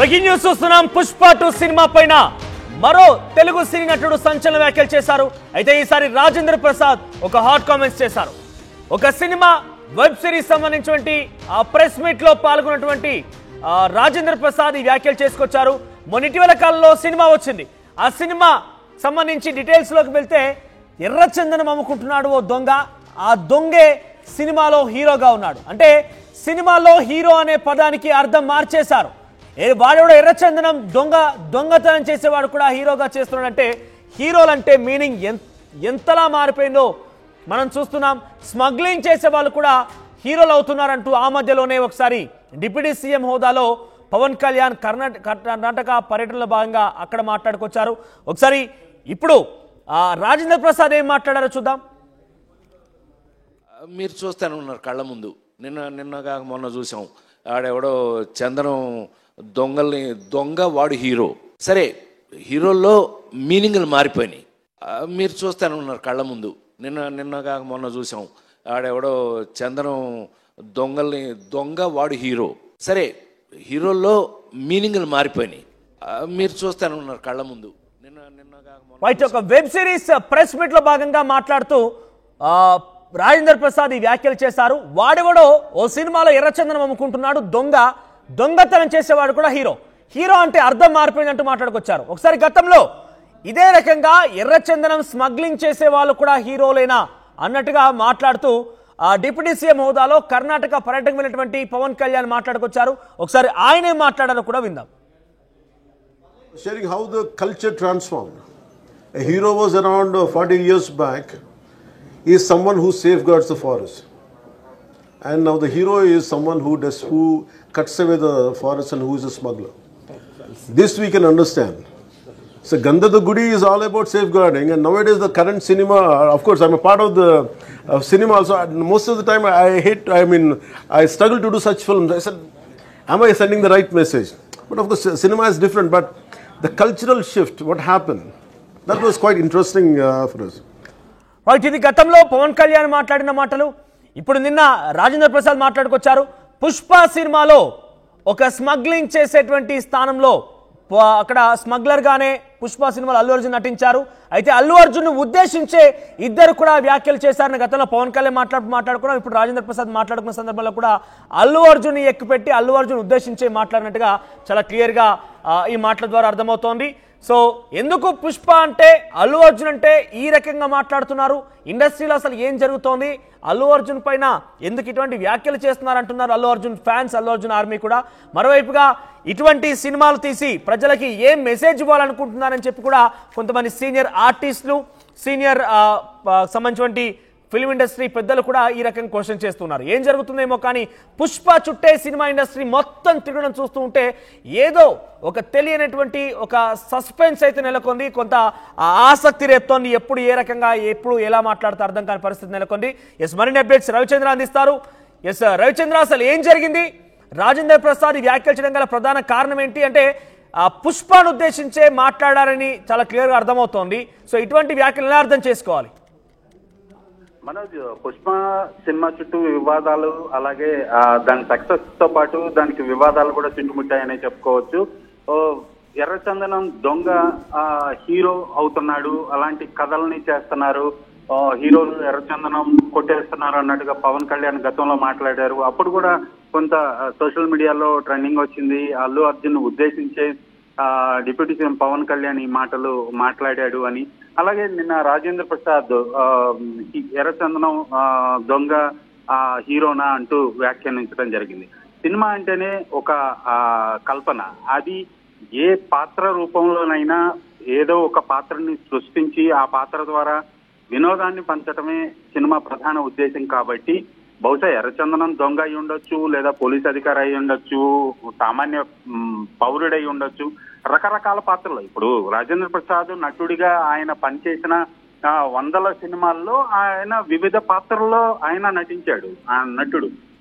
Breaking news చూస్తున్నాం. Pushpa 2 cinema పైన మరో తెలుగు సినీ నటుడు సంచలన వ్యాఖ్యలు చేశారు. అయితే ఈసారి రాజేంద్ర ప్రసాద్ ఒక హాట్ కామెంట్స్ చేశారు. ఒక సినిమా వెబ్ సిరీస్ సంబంధించినటువంటి ప్రెస్ మీట్ లో పాల్గొన్నటువంటి రాజేంద్ర ప్రసాద్ ఈ వ్యాఖ్యలు చేసుకొచ్చారు. ఇటీవల కాలంలో సినిమా వచ్చింది. ఆ సినిమా సంబంధించి డీటెయిల్స్ లోకి వెళ్తే ఎర్రచందనం అమ్ముకుంటున్నాడు ఓ దొంగ. ఆ దొంగే సినిమాలో హీరోగా ఉన్నాడు. అంటే సినిమాలో హీరో అనే పదానికి అర్థం మార్చేశారు. వాడెవడో ఎర్రచందనం దొంగతనం చేసేవాడు కూడా హీరోగా చేస్తున్నాడంటే హీరోలంటే మీనింగ్ ఎంతలా మారిపోయిందో మనం చూస్తున్నాం. స్మగ్లింగ్ చేసే వాళ్ళు కూడా హీరోలు అవుతున్నారంటూ ఆ మధ్యలోనే ఒకసారి డిప్యూటీ సీఎం హోదాలో పవన్ కళ్యాణ్ కర్ణాటక పర్యటనలో భాగంగా అక్కడ మాట్లాడుకొచ్చారు. ఒకసారి ఇప్పుడు రాజేంద్ర ప్రసాద్ ఏం మాట్లాడారో చూద్దాం. మీరు చూస్తూనే ఉన్నారు కళ్ళ ముందు. నిన్నగా మొన్న చూసాం. ఆడెవడో చందనం దొంగ వాడు హీరో. సరే, హీరోల్లో మీనింగ్లు మారిపోయినాయి. మీరు చూస్తూనే ఉన్నారు కళ్ళ ముందు. నిన్నగా మొన్న చూసాం. ఆడెవడో చందనం దొంగ వాడు హీరో. సరే, హీరోల్లో మీనింగ్లు మారిపోయినాయి. మీరు చూస్తూనే ఉన్నారు కళ్ళ ముందు. రైట్, ఒక వెబ్ సిరీస్ ప్రెస్ మీట్ లో భాగంగా మాట్లాడుతూ రాజేంద్ర ప్రసాద్ ఈ వ్యాఖ్యలు చేశారు. వాడెవడో ఓ సినిమాలో ఎర్రచందనం అమ్ముకుంటున్నాడు, దొంగతనం చేసేవాడు కూడా హీరో అంటే అర్థం మారిపోయిందంటూ మాట్లాడుకొచ్చారు. ఒకసారి గతంలో ఇదే రకంగా ఎర్రచందనం స్మగ్లింగ్ చేసే వాళ్ళు కూడా హీరోలేనా అన్నట్టుగా మాట్లాడుతూ డిప్యూటీ సీఎం హోదాలో కర్ణాటక పర్యటనకు వెళ్ళినటువంటి పవన్ కళ్యాణ్ మాట్లాడుకొచ్చారు. ఒకసారి ఆయనే మాట్లాడారో కూడా విందాం. Sharing how the culture transformed. A hero was around 40 years back. He is someone who safeguards the forest. And now the hero is someone who cuts away the forest and who is a smuggler. This we can understand. So Gandhada Gudi is all about safeguarding, and nowadays the current cinema, of course I'm a part of the cinema also. Most of the time I struggle to do such films. I said, am I sending the right message? But of course cinema is different, but the cultural shift, what happened, that was quite interesting for us. Right, ఇది గతంలో పవన్ కళ్యాణ్ మాట్లాడిన మాటలు. ఇప్పుడు నిన్న రాజేంద్ర ప్రసాద్ మాట్లాడుకొచ్చారు. పుష్ప సినిమాలో ఒక smuggling చేసేటువంటి స్థానంలో అక్కడ స్మగ్లర్ గానే పుష్ప సినిమాలో అల్లు అర్జున్ నటించారు. అయితే అల్లు అర్జున్ ఉద్దేశించే ఇద్దరు కూడా వ్యాఖ్యలు చేశారని గతంలో పవన్ కళ్యాణ్ మాట్లాడుకున్నాం. ఇప్పుడు రాజేంద్ర ప్రసాద్ మాట్లాడుకున్న సందర్భంలో కూడా అల్లు అర్జున్ ఎక్కుపెట్టి అల్లు అర్జున్ ఉద్దేశించే మాట్లాడినట్టుగా చాలా క్లియర్ గా ఈ మాటల ద్వారా అర్థమవుతోంది. సో ఎందుకు పుష్ప అంటే అల్లు అర్జున్ అంటే ఈ రకంగా మాట్లాడుతున్నారు? ఇండస్ట్రీలో అసలు ఏం జరుగుతోంది? అల్లు అర్జున్ పైన ఎందుకు ఇటువంటి వ్యాఖ్యలు చేస్తున్నారంటున్నారు అల్లు అర్జున్ ఫ్యాన్స్, అల్లు అర్జున్ ఆర్మీ కూడా. మరోవైపుగా ఇటువంటి సినిమాలు తీసి ప్రజలకి ఏం మెసేజ్ ఇవ్వాలనుకుంటున్నారని చెప్పి కూడా కొంతమంది సీనియర్ ఆర్టిస్టులు, సీనియర్ సంబంధించినటువంటి ఫిల్మ్ ఇండస్ట్రీ పెద్దలు కూడా ఈ రకంగా క్వశ్చన్ చేస్తున్నారు. ఏం జరుగుతుందేమో కానీ పుష్ప చుట్టే సినిమా ఇండస్ట్రీ మొత్తం తిరగడం చూస్తూ ఉంటే ఏదో ఒక తెలియనటువంటి ఒక సస్పెన్స్ అయితే నెలకొంది. కొంత ఆసక్తి రేపుతోంది. ఎప్పుడు ఏ రకంగా ఎప్పుడు ఎలా మాట్లాడితే అర్థం కాని పరిస్థితి నెలకొంది. మరిన్ని అప్డేట్స్ రవిచంద్ర అందిస్తారు. రవిచంద్ర, అసలు ఏం జరిగింది? రాజేంద్ర ప్రసాద్ వ్యాఖ్యలు చేయడం గల ప్రధాన కారణం ఏంటి? అంటే పుష్పను ఉద్దేశించే మాట్లాడారని చాలా క్లియర్గా అర్థమవుతోంది. సో ఇటువంటి వ్యాఖ్యలు ఎలా అర్థం చేసుకోవాలి? మనోజ్, పుష్ప సినిమా చుట్టూ వివాదాలు, అలాగే దాని సక్సెస్ తో పాటు దానికి వివాదాలు కూడా చుట్టుముట్టాయని చెప్పుకోవచ్చు. ఎర్రచందనం దొంగ హీరో అవుతున్నాడు, అలాంటి కథల్ని చేస్తున్నారు, హీరోలు ఎర్రచందనం కొట్టేస్తున్నారు అన్నట్టుగా పవన్ కళ్యాణ్ గతంలో మాట్లాడారు. అప్పుడు కూడా కొంత సోషల్ మీడియాలో ట్రెండింగ్ వచ్చింది. అల్లు అర్జున్ ఉద్దేశించే డిప్యూటీ సీఎం పవన్ కళ్యాణ్ ఈ మాటలు మాట్లాడాడు అని. అలాగే నిన్న రాజేంద్ర ప్రసాద్ ఎర్రచందనం దొంగ హీరోనా అంటూ వ్యాఖ్యానించడం జరిగింది. సినిమా అంటేనే ఒక కల్పన. అది ఏ పాత్ర రూపంలోనైనా ఏదో ఒక పాత్రని సృష్టించి ఆ పాత్ర ద్వారా వినోదాన్ని పంచడమే సినిమా ప్రధాన ఉద్దేశం. కాబట్టి బహుశా ఎర్రచందనం దొంగ అయి ఉండొచ్చు, లేదా పోలీస్ అధికారి అయి ఉండొచ్చు, సామాన్య పౌరుడై ఉండొచ్చు, రకరకాల పాత్రలు. ఇప్పుడు రాజేంద్ర ప్రసాద్ నటుడిగా ఆయన పనిచేసిన వందల సినిమాల్లో ఆయన వివిధ పాత్రల్లో ఆయన నటించాడు. ఆ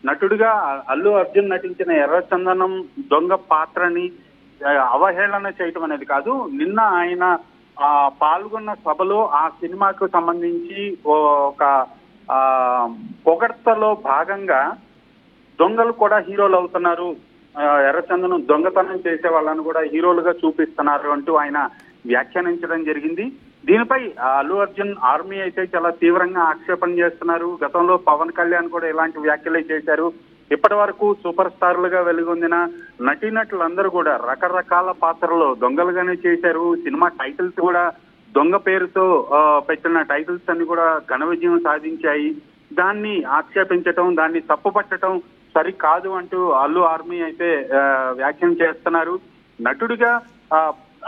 నటుడిగా అల్లు అర్జున్ నటించిన ఎర్రచందనం దొంగ పాత్రని అవహేళన చేయటం అనేది కాదు. నిన్న ఆయన పాల్గొన్న సభలో ఆ సినిమాకు సంబంధించి ఒక పొగడ్తలో భాగంగా దొంగలు కూడా హీరోలు అవుతున్నారు, ఎర్రచందనం దొంగతనం చేసే వాళ్ళని కూడా హీరోలుగా చూపిస్తున్నారు అంటూ ఆయన వ్యాఖ్యానించడం జరిగింది. దీనిపై అల్లు అర్జున్ ఆర్మీ అయితే చాలా తీవ్రంగా ఆక్షేపణ చేస్తున్నారు. గతంలో పవన్ కళ్యాణ్ కూడా ఇలాంటి వ్యాఖ్యలే చేశారు. ఇప్పటి వరకు సూపర్ స్టార్లుగా వెలుగొందిన నటీనటులందరూ కూడా రకరకాల పాత్రలో దొంగలుగానే చేశారు. సినిమా టైటిల్స్ కూడా దొంగ పేరుతో పెట్టిన టైటిల్స్ అన్ని కూడా ఘన విజయం సాధించాయి. దాన్ని ఆక్షేపించటం, దాన్ని తప్పుపట్టడం సరికాదు అంటూ అల్లు ఆర్మీ అయితే వ్యాఖ్యానం చేస్తున్నారు. నటుడిగా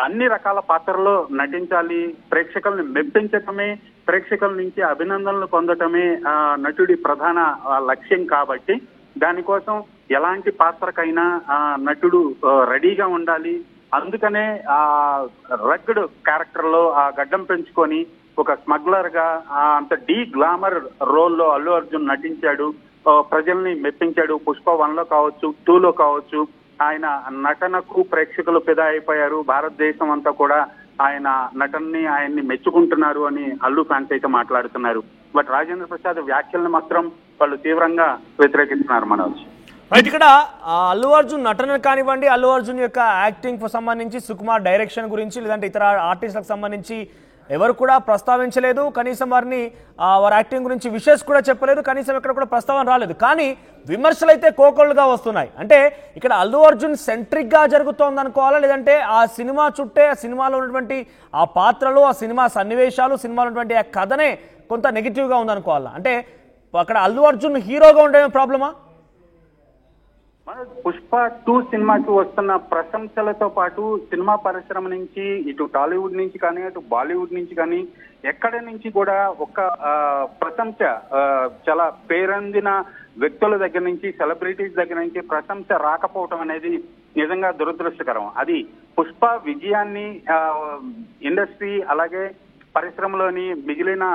అన్ని రకాల పాత్రల్లో నటించాలి, ప్రేక్షకుల్ని మెప్పించటమే, ప్రేక్షకుల నుంచి అభినందనలు పొందటమే నటుడి ప్రధాన లక్ష్యం. కాబట్టి దానికోసం ఎలాంటి పాత్రకైనా నటుడు రెడీగా ఉండాలి. అందుకనే ఆ రగ్గడ్ క్యారెక్టర్ లో ఆ గడ్డం పెంచుకొని ఒక స్మగ్లర్ గా అంత డీ గ్లామర్ రోల్లో అల్లు అర్జున్ నటించాడు, ప్రజల్ని మెప్పించాడు. పుష్ప 1లో కావచ్చు, 2లో కావచ్చు ఆయన నటనకు ప్రేక్షకులు ఫిదా అయిపోయారు. భారతదేశం అంతా కూడా ఆయన ఆయన్ని మెచ్చుకుంటున్నారు అని అల్లు ఫ్యాన్స్ అయితే మాట్లాడుతున్నారు. బట్ రాజేంద్ర ప్రసాద్ వ్యాఖ్యలను మాత్రం వాళ్ళు తీవ్రంగా వ్యతిరేకిస్తున్నారు. మనోజ్ రైట్, ఇక్కడ అల్లు అర్జున్ నటన కానివ్వండి, అల్లు అర్జున్ యొక్క యాక్టింగ్ సంబంధించి, సుకుమార్ డైరెక్షన్ గురించి, లేదంటే ఇతర ఆర్టిస్టులకు సంబంధించి ఎవరు కూడా ప్రస్తావించలేదు. కనీసం వారిని వారి యాక్టింగ్ గురించి విషెస్ కూడా చెప్పలేదు. కనీసం ఎక్కడ కూడా ప్రస్తావన రాలేదు. కానీ విమర్శలు అయితే కోకొల్లుగా వస్తున్నాయి. అంటే ఇక్కడ అల్లు అర్జున్ సెంట్రిక్ గా జరుగుతోంది అనుకోవాలా, లేదంటే ఆ సినిమా చుట్టే, ఆ సినిమాలో ఉన్నటువంటి ఆ పాత్రలు, ఆ సినిమా సన్నివేశాలు, సినిమాలో ఉన్నటువంటి ఆ కథనే కొంత నెగిటివ్ గా ఉందనుకోవాలా? అంటే అక్కడ అల్లు అర్జున్ హీరోగా ఉండేమే ప్రాబ్లమా? పుష్ప 2 సినిమాకి వస్తున్న ప్రశంసలతో పాటు సినిమా పరిశ్రమ నుంచి, ఇటు టాలీవుడ్ నుంచి కానీ, అటు బాలీవుడ్ నుంచి కానీ, ఎక్కడి నుంచి కూడా ఒక ప్రశంస, చాలా పేరొందిన వ్యక్తుల దగ్గర నుంచి, సెలబ్రిటీస్ దగ్గర నుంచి ప్రశంస రాకపోవటం అనేది నిజంగా దురదృష్టకరం. అది పుష్ప విజయాన్ని ఇండస్ట్రీ అలాగే పరిశ్రమలోని మిగిలిన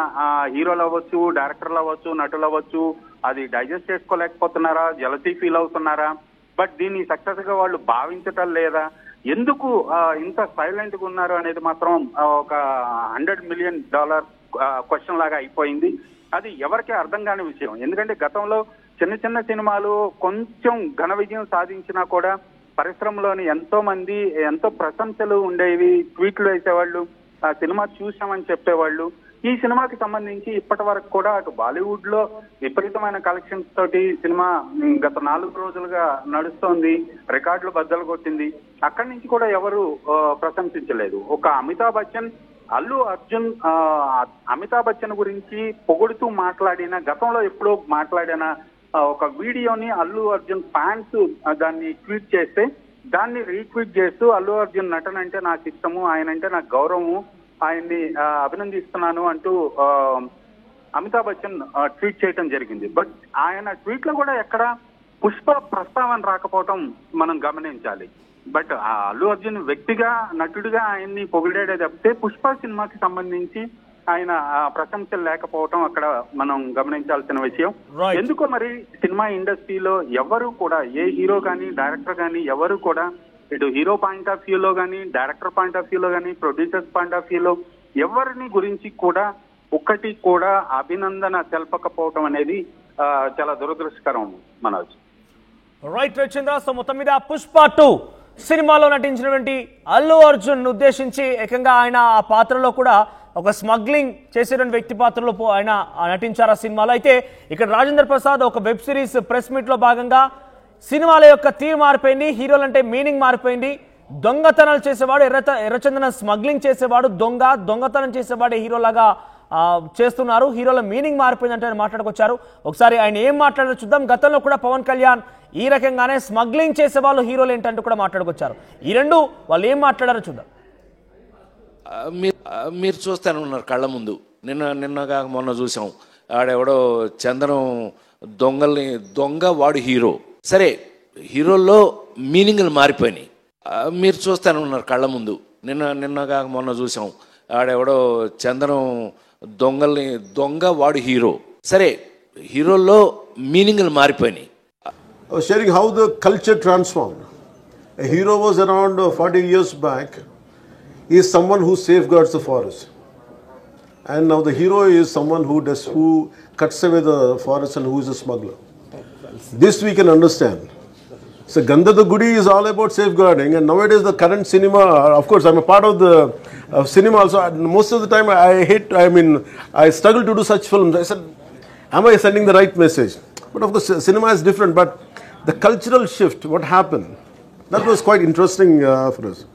హీరోలు అవ్వచ్చు, డైరెక్టర్లు అవ్వచ్చు, నటులు అవ్వచ్చు, అది డైజెస్ట్ చేసుకోలేకపోతున్నారా, జలసీ ఫీల్ అవుతున్నారా, బట్ దీన్ని సక్సెస్ గా వాళ్ళు భావించటం లేదా, ఎందుకు ఇంత సైలెంట్ గా ఉన్నారు అనేది మాత్రం ఒక $100 మిలియన్ క్వశ్చన్ లాగా అయిపోయింది. అది ఎవరికీ అర్థం కాని విషయం. ఎందుకంటే గతంలో చిన్న చిన్న సినిమాలు కొంచెం ఘన విజయం సాధించినా కూడా పరిశ్రమలోని ఎంతో మంది ఎంతో ప్రశంసలు ఉండేవి, ట్వీట్లు వేసేవాళ్ళు, ఆ సినిమా చూసామని చెప్పేవాళ్ళు. ఈ సినిమాకి సంబంధించి ఇప్పటి వరకు కూడా అటు బాలీవుడ్ లో విపరీతమైన కలెక్షన్స్ తోటి సినిమా గత 4 రోజులుగా నడుస్తోంది, రికార్డులు బద్దలు కొట్టింది. అక్కడి నుంచి కూడా ఎవరు ప్రశంసించలేదు. ఒక అమితాబ్ బచ్చన్, అల్లు అర్జున్ అమితాబ్ బచ్చన్ గురించి పొగుడుతూ మాట్లాడిన, గతంలో ఎప్పుడో మాట్లాడిన ఒక వీడియోని అల్లు అర్జున్ ఫ్యాన్స్ దాన్ని ట్వీట్ చేస్తే దాన్ని రీట్వీట్ చేస్తూ అల్లు అర్జున్ నటన అంటే నాకు ఇష్టము, ఆయన అంటే నాకు గౌరవము, ఆయన్ని అభినందిస్తున్నాను అంటూ అమితాబ్ బచ్చన్ ట్వీట్ చేయడం జరిగింది. బట్ ఆయన ట్వీట్ లో కూడా ఎక్కడ పుష్ప ప్రస్తావన రాకపోవటం మనం గమనించాలి. బట్ అల్లు అర్జున్ వ్యక్తిగా, నటుడిగా ఆయన్ని పొగిడేదే తప్పితే పుష్ప సినిమాకి సంబంధించి ఆయన ప్రశంసలు లేకపోవటం అక్కడ మనం గమనించాల్సిన విషయం. ఎందుకో మరి సినిమా ఇండస్ట్రీలో ఎవరు కూడా, ఏ హీరో కానీ, డైరెక్టర్ కానీ ఎవరు కూడా ఇటు హీరో పాయింట్ ఆఫ్ వ్యూలో కానీ, డైరెక్టర్ పాయింట్ ఆఫ్ వ్యూలో కానీ, ప్రొడ్యూసర్స్ పాయింట్ ఆఫ్ వ్యూలో ఎవరిని గురించి కూడా ఒక్కటి కూడా అభినందన తెలపకపోవటం అనేది చాలా దురదృష్టకరం. మనోజ్ రైట్ రచంద్ర, సో మొత్తం మీద పుష్ప 2 సినిమాలో నటించినటువంటి అల్లు అర్జున్ ఉద్దేశించి ఏకంగా ఆయన ఆ పాత్రలో కూడా ఒక స్మగ్లింగ్ చేసేటువంటి వ్యక్తి పాత్రలో ఆయన నటించారు ఆ సినిమాలో. అయితే ఇక్కడ రాజేంద్ర ప్రసాద్ ఒక వెబ్ సిరీస్ ప్రెస్ మీట్ లో భాగంగా సినిమాల యొక్క తీరు మారిపోయింది, హీరోలు అంటే మీనింగ్ మారిపోయింది. దొంగతనాలు చేసేవాడు, ఎర్రచందనం స్మగ్లింగ్ చేసేవాడు దొంగతనం చేసేవాడే హీరోలాగా చేస్తున్నారు, హీరోల మీనింగ్ మారిపోయిందంటే ఆయన మాట్లాడుకొచ్చారు. ఒకసారి ఆయన ఏం మాట్లాడారో చూద్దాం. గతంలో కూడా పవన్ కళ్యాణ్ ఈ రకంగానే స్మగ్లింగ్ చేసే వాళ్ళు హీరోలు ఏంటంటూ కూడా మాట్లాడుకొచ్చారు. ఈ రెండు వాళ్ళు ఏం మాట్లాడారో చూద్దాం. మీరు చూస్తూనే ఉన్నారు కళ్ళ ముందు. నిన్నగా మొన్న చూసాం, ఆడెవడో చందనం దొంగ వాడు హీరో. సరే, హీరోల్లో మీనింగ్లు మారిపోయినాయి. మీరు చూస్తూనే ఉన్నారు కళ్ళ ముందు. నిన్నగా మొన్న చూసాం, ఆడెవడో చందనం దొంగ వాడు హీరో. సరే, హీరోల్లో మీనింగ్లు మారిపోయినాయి. Sharing how the culture transformed. A hero was around 40 years back. He is someone who safeguards the forest. And now the hero is someone who cuts away the forest and who is a smuggler. This we can understand. So Gandhada Gudi is all about safeguarding, and nowadays the current cinema, of course I'm a part of the cinema also, and most of the time I struggle to do such films. I said, am I sending the right message? But of course cinema is different, but the cultural shift, what happened, that was quite interesting for us.